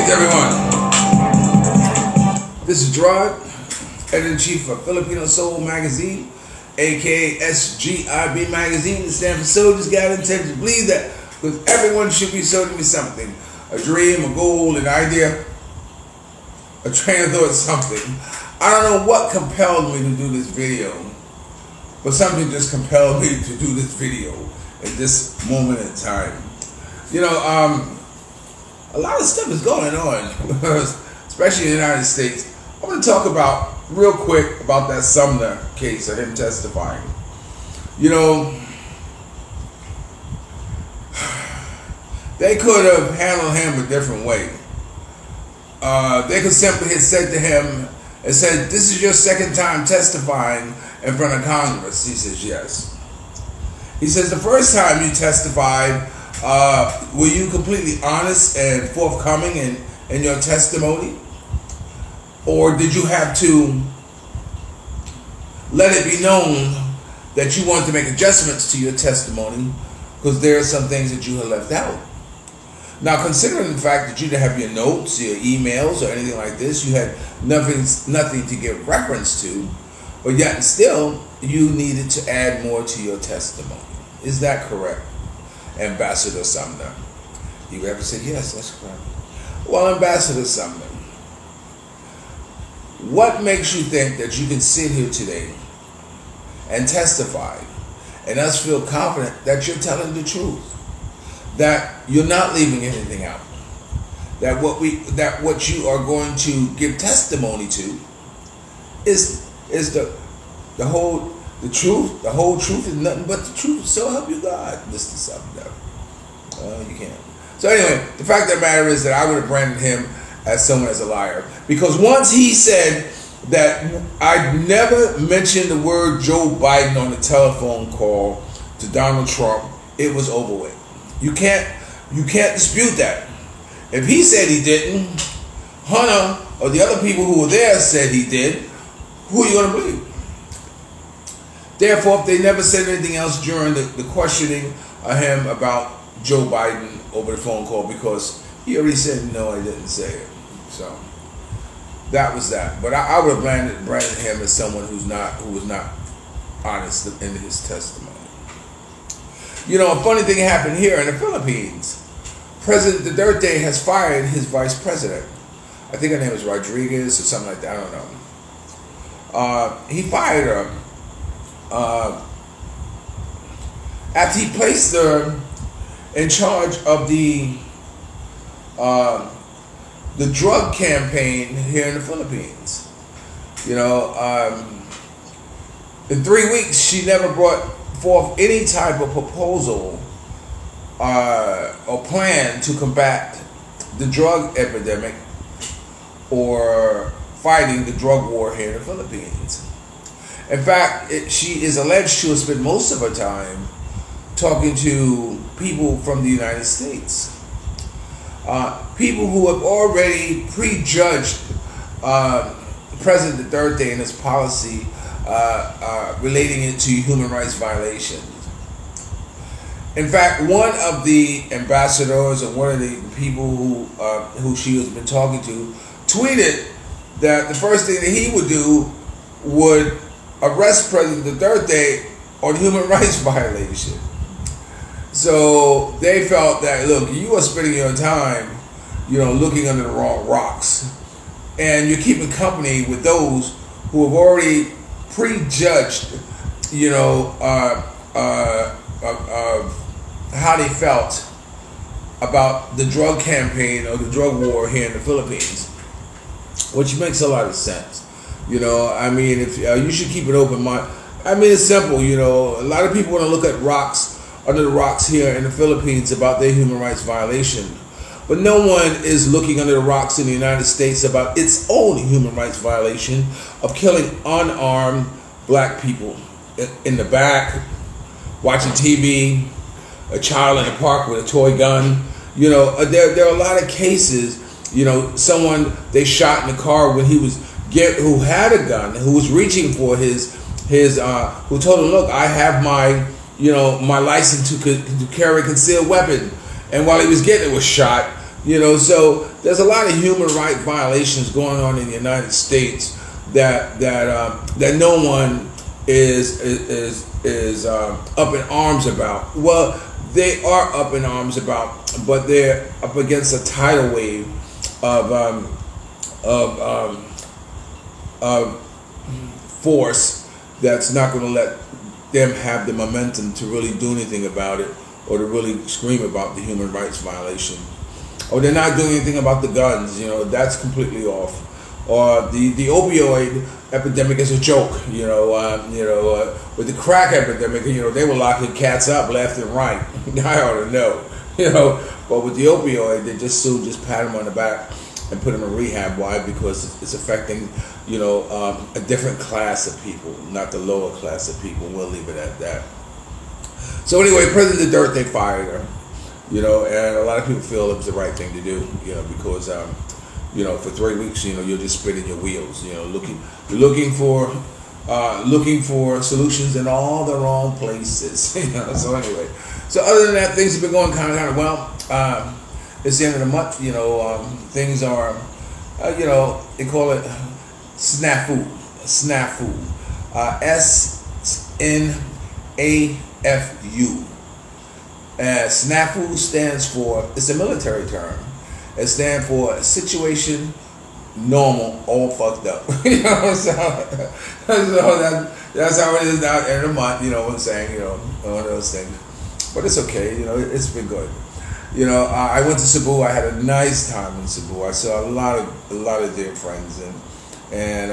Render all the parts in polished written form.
Greetings, everyone. This is Gerard, editor-in-chief of Filipino Soul Magazine, aka SGIB Magazine. It stands for Soldiers Got Intention. Believe that, because everyone should be sold to me something. A dream, a goal, an idea, a train of thought, something. I don't know what compelled me to do this video, but something just compelled me to do this video at this moment in time. You know, a lot of stuff is going on, especially in the United States. I want to talk about, real quick, about that Sumner case of him testifying. You know, they could have handled him a different way. They could simply have said to him and said, "This is your second time testifying in front of Congress." He says, "Yes." He says, "The first time you testified, were you completely honest and forthcoming in your testimony? Or did you have to let it be known that you wanted to make adjustments to your testimony because there are some things that you had left out?" Now, considering the fact that you didn't have your notes, your emails, or anything like this, you had nothing to give reference to, but yet still you needed to add more to your testimony. Is that correct, Ambassador Sumner? You would have to say, "Yes, that's correct." Well, Ambassador Sumner, what makes you think that you can sit here today and testify and us feel confident that you're telling the truth, that you're not leaving anything out, that what you are going to give testimony to is the whole truth? The whole truth is nothing but the truth. So help you God, Mr. Sumner. You can't. So anyway, the fact of the matter is that I would have branded him as someone as a liar, because once he said that I never mentioned the word Joe Biden on the telephone call to Donald Trump, it was over with. You can't dispute that. If he said he didn't, Hunter or the other people who were there said he did, who are you going to believe? Therefore, if they never said anything else during the questioning of him about Joe Biden over the phone call, because he already said, "No, I didn't say it." So that was that. But I would have branded him as someone who was not honest in his testimony. You know, a funny thing happened here in the Philippines. President Duterte has fired his vice president. I think her name is Rodriguez or something like that. I don't know. He fired her after he placed her in charge of the drug campaign here in the Philippines. You know, in 3 weeks, she never brought forth any type of proposal or plan to combat the drug epidemic or fighting the drug war here in the Philippines. In fact, she is alleged to have spent most of her time talking to people from the United States. People who have already prejudged President Duterte and his policy relating it to human rights violations. In fact, one of the ambassadors or one of the people who she has been talking to tweeted that the first thing that he would do would arrest President Duterte on human rights violation. So they felt that, look, you are spending your time, you know, looking under the wrong rocks, and you're keeping company with those who have already prejudged, you know, how they felt about the drug campaign or the drug war here in the Philippines, which makes a lot of sense. You know, I mean, if you should keep an open mind. I mean, it's simple. You know, a lot of people want to look at rocks under the rocks here in the Philippines about their human rights violation, but no one is looking under the rocks in the United States about its own human rights violation of killing unarmed black people in the back, watching TV, a child in the park with a toy gun. You know, there are a lot of cases. You know, someone they shot in the car when he was who had a gun, who was reaching for his who told him, "Look, I have my my license to carry a concealed weapon." And while he was getting it, was shot. You know, so there's a lot of human rights violations going on in the United States that no one is up in arms about. Well, they are up in arms about, but they're up against a tidal wave of force that's not going to let them have the momentum to really do anything about it, or to really scream about the human rights violation. Or they're not doing anything about the guns, you know, that's completely off. Or the opioid epidemic is a joke, with the crack epidemic, you know, they were locking cats up left and right. I ought to know, you know. But with the opioid, they just pat them on the back and put them in rehab. Why? Because it's affecting, a different class of people, not the lower class of people. We'll leave it at that. So anyway, President Duterte fired her, and a lot of people feel it was the right thing to do, because, for 3 weeks, you're just spinning your wheels, looking for solutions in all the wrong places, So anyway, so other than that, things have been going kind of well. It's the end of the month, things are, they call it snafu, SNAFU. SNAFU stands for, it's a military term. It stands for situation, normal, all fucked up. So that's how it is now at the end of the month, what I'm saying, one of those things. But it's okay, it's been good. I went to Cebu. I had a nice time in Cebu. I saw a lot of dear friends, and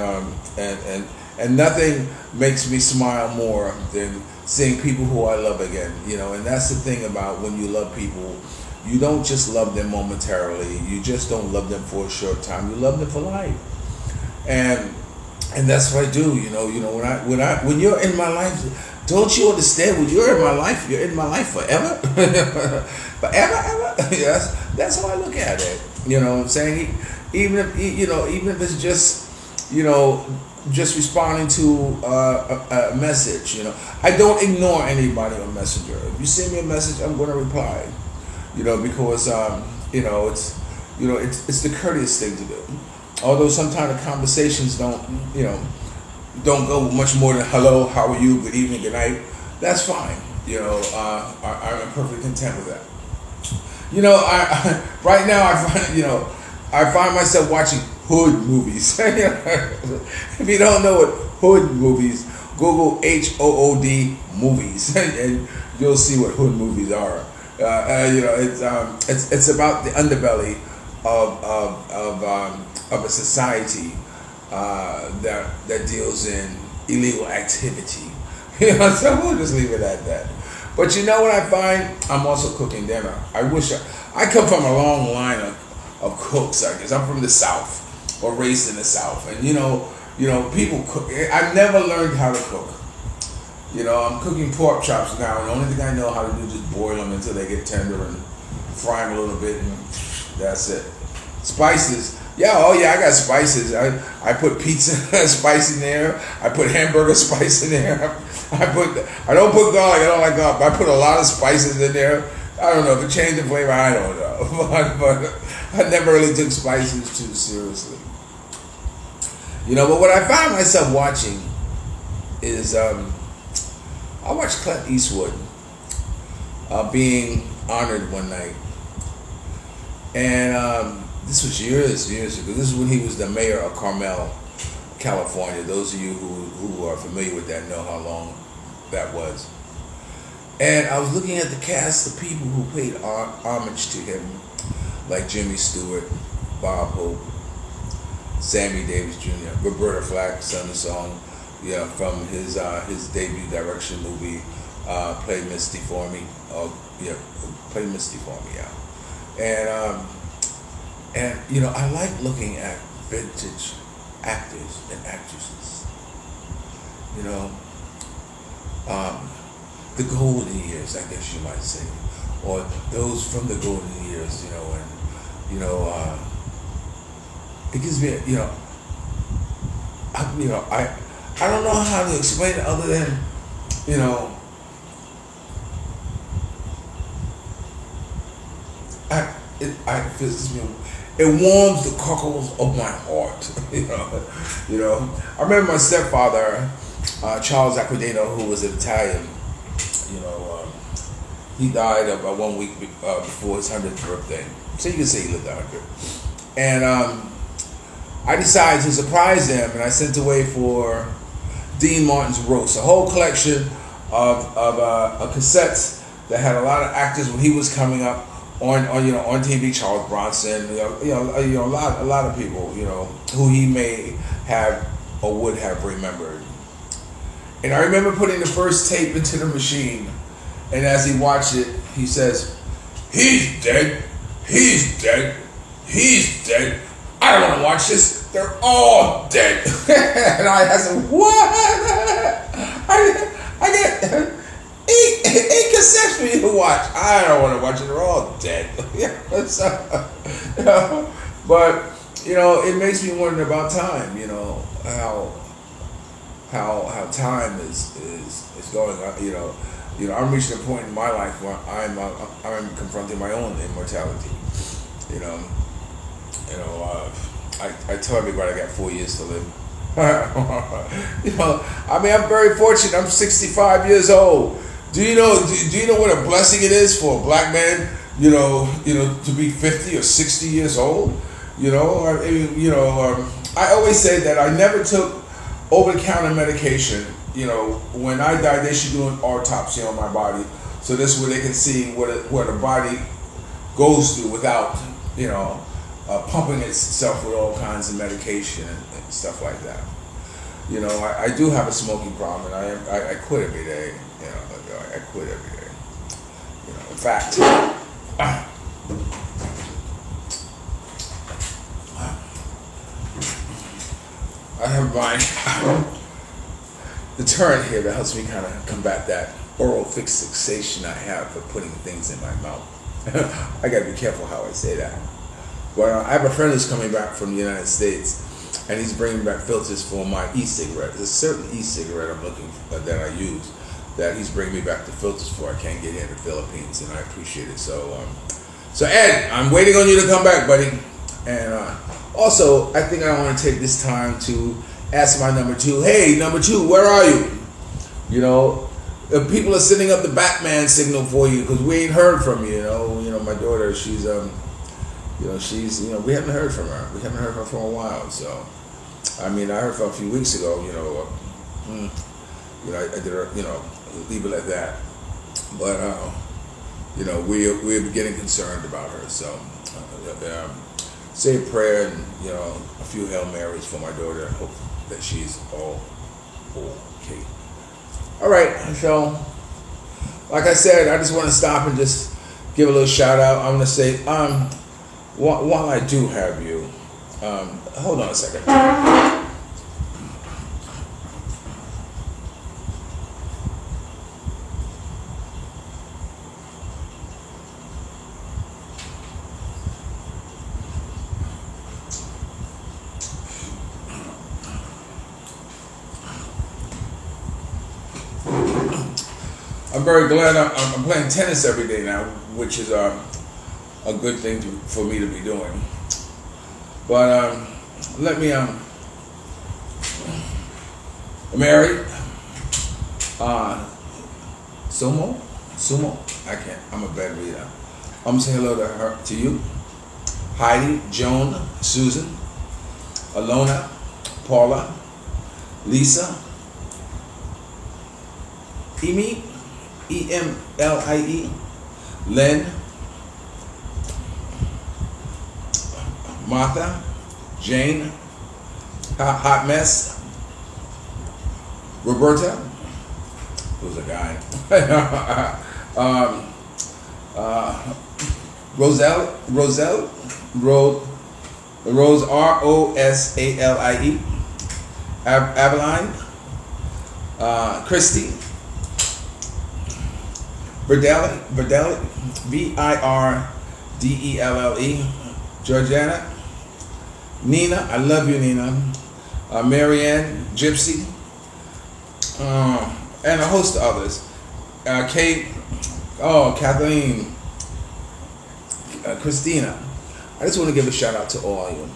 nothing makes me smile more than seeing people who I love again. And that's the thing about when you love people, you don't just love them momentarily. You just don't love them for a short time. You love them for life, and that's what I do. When you're in my life. Don't you understand? When you're in my life, you're in my life forever. Forever, ever. Yes, that's how I look at it. You know what I'm saying? Even if it's just, just responding to a message. I don't ignore anybody on Messenger. If you send me a message, I'm going to reply. Because it's the courteous thing to do. Although sometimes the conversations don't go much more than hello, how are you, good evening, good night. That's fine. I'm perfectly content with that. Right now I find myself watching hood movies. If you don't know what hood movies, Google HOOD movies, and you'll see what hood movies are. It's about the underbelly of a society that deals in illegal activity. So we'll just leave it at that. But you know what I find? I'm also cooking dinner. I come from a long line of cooks, I guess. I'm from the South, or raised in the South. And people cook. I've never learned how to cook. I'm cooking pork chops now, and the only thing I know how to do is just boil them until they get tender and fry them a little bit, and that's it. Spices. I got spices. I put pizza spice in there. I put hamburger spice in there. I don't put garlic. I don't like garlic. But I put a lot of spices in there. I don't know if it changed the flavor. I don't know. but I never really took spices too seriously. But what I find myself watching is I watched Clint Eastwood being honored one night, and this was years ago. This is when he was the mayor of Carmel, California. Those of you who are familiar with that know how long that was. And I was looking at the cast of people who paid homage to him, like Jimmy Stewart, Bob Hope, Sammy Davis Jr., Roberta Flack sung the song, from his debut direction movie, Play Misty for Me. Play Misty for Me, yeah. And I like looking at vintage actors and actresses. The golden years, I guess you might say, or those from the golden years. It gives me, I don't know how to explain it other than, it warms the cockles of my heart. You know. I remember my stepfather, Charles Aquilino, who was an Italian. You know, he died about 1 week before his 100th birthday, so you can say he lived 100. And I decided to surprise him, and I sent away for Dean Martin's Roast, a whole collection of cassettes that had a lot of actors when he was coming up on TV. Charles Bronson, a lot of people, who he may have or would have remembered. And I remember putting the first tape into the machine, and as he watched it, he says, "He's dead. He's dead. He's dead. I don't want to watch this. They're all dead." And I said, "What? I get eight cassettes for you to watch. I don't want to watch it. They're all dead." But it makes me wonder about time. How time is going on. I'm reaching a point in my life where I'm confronting my own immortality. I tell everybody I got 4 years to live. I'm very fortunate. I'm 65 years old. Do you know what a blessing it is for a black man? To be 50 or 60 years old. I always say that I never took over-the-counter medication. When I die, they should do an autopsy on my body, so this way they can see what the body goes through without, pumping itself with all kinds of medication and stuff like that. I do have a smoking problem, and I quit every day. I quit every day. In fact, I have my deterrent here that helps me kind of combat that oral fixation I have for putting things in my mouth. I gotta be careful how I say that. But I have a friend who's coming back from the United States, and he's bringing back filters for my e-cigarette. There's a certain e-cigarette I'm looking for that I use that he's bringing me back the filters for. I can't get here in the Philippines, and I appreciate it. So Ed, I'm waiting on you to come back, buddy. And also, I think I want to take this time to ask my number two. Hey, number two, where are you? People are sending up the Batman signal for you because we ain't heard from you. My daughter, she's we haven't heard from her. We haven't heard from her for a while. So, I heard from her a few weeks ago. I did her. Leave it at that. But we're getting concerned about her. So, say a prayer and a few Hail Marys for my daughter. I hope that she's all okay. All right, so like I said, I just want to stop and just give a little shout out. I'm going to say, while I do have you, hold on a second. I'm very glad I'm playing tennis every day now, which is a good thing for me to be doing. But let me married. Sumo. I can't. I'm a bad reader. I'm gonna say hello to you, Heidi, Joan, Susan, Alona, Paula, Lisa, Emi. Emlie, Len, Martha, Jane, Hot Mess, Roberta, who's a guy, Roselle, Rose, Rosalie, Aveline, Christy, Verdelle, Virdelle, Georgiana, Nina, I love you, Nina, Marianne, Gypsy, and a host of others. Kate, Kathleen, Christina, I just want to give a shout out to all of you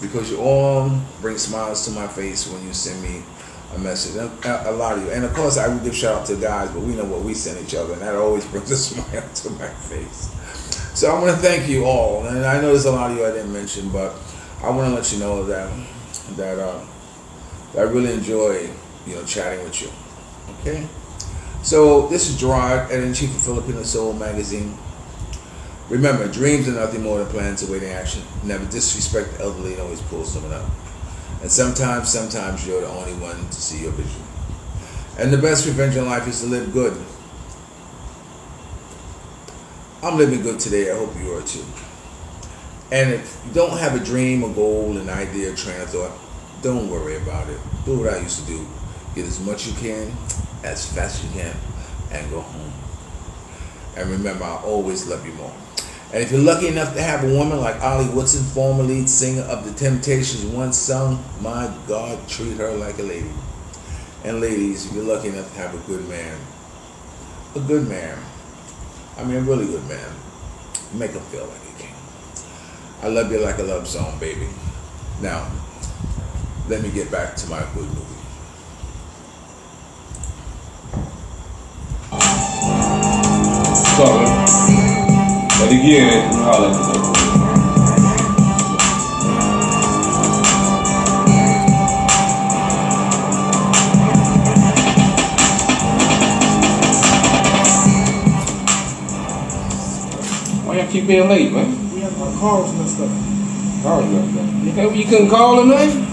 because you all bring smiles to my face when you send me a message. A lot of you, and of course, I would give shout out to guys, but we know what we send each other, and that always brings a smile to my face. So I want to thank you all, and I know there's a lot of you I didn't mention, but I want to let you know that I really enjoy chatting with you. Okay. So this is Gerard, editor-in-chief of Filipino Soul Magazine. Remember, dreams are nothing more than plans awaiting action. Never disrespect the elderly and always pull someone up. And sometimes you're the only one to see your vision. And the best revenge in life is to live good. I'm living good today. I hope you are too. And if you don't have a dream, a goal, an idea, a train of thought, don't worry about it. Do what I used to do. Get as much you can, as fast as you can, and go home. And remember, I always love you more. And if you're lucky enough to have a woman like Ollie Woodson, former lead singer of The Temptations, once sung, my God, treat her like a lady. And ladies, if you're lucky enough to have a good man, a really good man, make him feel like a king. I love you like a love song, baby. Now, let me get back to my good movie. Sorry. But again, holla at me. Why y'all keep being late, man? We have our cars messed up. Cars messed up. You couldn't call him, man?